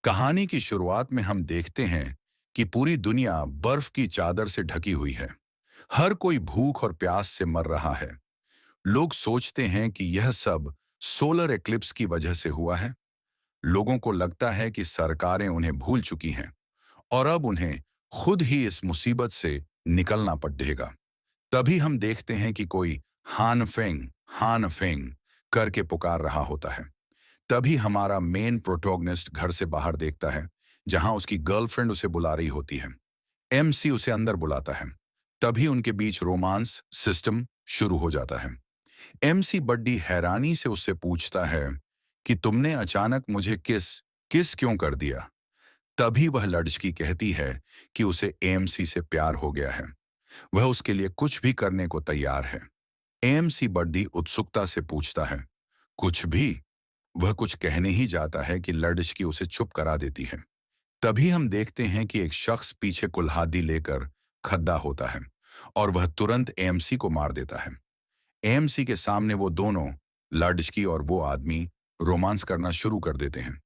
कहानी की शुरुआत में हम देखते हैं कि पूरी दुनिया बर्फ की चादर से ढकी हुई है। हर कोई भूख और प्यास से मर रहा है। लोग सोचते हैं कि यह सब सोलर एक्लिप्स की वजह से हुआ है। लोगों को लगता है कि सरकारें उन्हें भूल चुकी हैं और अब उन्हें खुद ही इस मुसीबत से निकलना पड़ेगा। तभी हम देखते हैं कि कोई हान फेंग करके पुकार रहा होता है। तभी हमारा मेन प्रोटोगनिस्ट घर से बाहर देखता है, जहां उसकी गर्लफ्रेंड उसे बुला रही होती है। एमसी उसे अंदर बुलाता है। तभी उनके बीच रोमांस सिस्टम शुरू हो जाता है। एमसी बड्डी हैरानी से उससे पूछता है कि तुमने अचानक मुझे किस किस क्यों कर दिया। तभी वह लड़की कहती है कि उसे एमसी से प्यार हो गया है। वह उसके लिए कुछ भी करने को तैयार है। एमसी बड्डी उत्सुकता से पूछता है, कुछ भी? वह कुछ कहने ही जाता है कि लड़की उसे चुप करा देती है। तभी हम देखते हैं कि एक शख्स पीछे कुल्हाड़ी लेकर खड़ा होता है और वह तुरंत एएमसी को मार देता है। एएमसी के सामने वो दोनों, लड़की और वो आदमी, रोमांस करना शुरू कर देते हैं।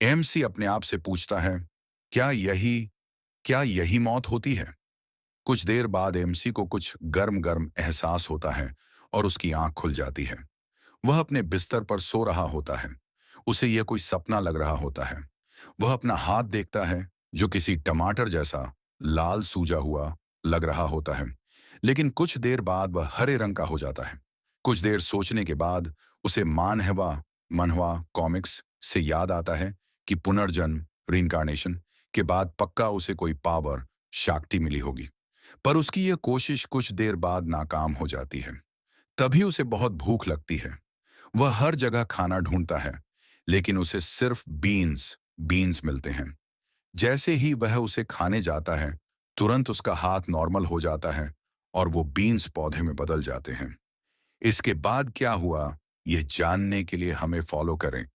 एएमसी अपने आप से पूछता है, क्या यही क्या यही मौत होती है? कुछ देर बाद एएमसी को कुछ गर्म गर्म एहसास होता है और उसकी आंख खुल जाती है। वह अपने बिस्तर पर सो रहा होता है। उसे यह कोई सपना लग रहा होता है। वह अपना हाथ देखता है, जो किसी टमाटर जैसा लाल सूजा हुआ लग रहा होता है, लेकिन कुछ देर बाद वह हरे रंग का हो जाता है। कुछ देर सोचने के बाद उसे मानहवा मनहवा कॉमिक्स से याद आता है कि पुनर्जन्म रीइंकार्नेशन के बाद पक्का उसे कोई पावर शक्ति मिली होगी। पर उसकी यह कोशिश कुछ देर बाद नाकाम हो जाती है। तभी उसे बहुत भूख लगती है। वह हर जगह खाना ढूंढता है, लेकिन उसे सिर्फ बीन्स बीन्स मिलते हैं। जैसे ही वह उसे खाने जाता है, तुरंत उसका हाथ नॉर्मल हो जाता है और वो बीन्स पौधे में बदल जाते हैं। इसके बाद क्या हुआ, यह जानने के लिए हमें फॉलो करें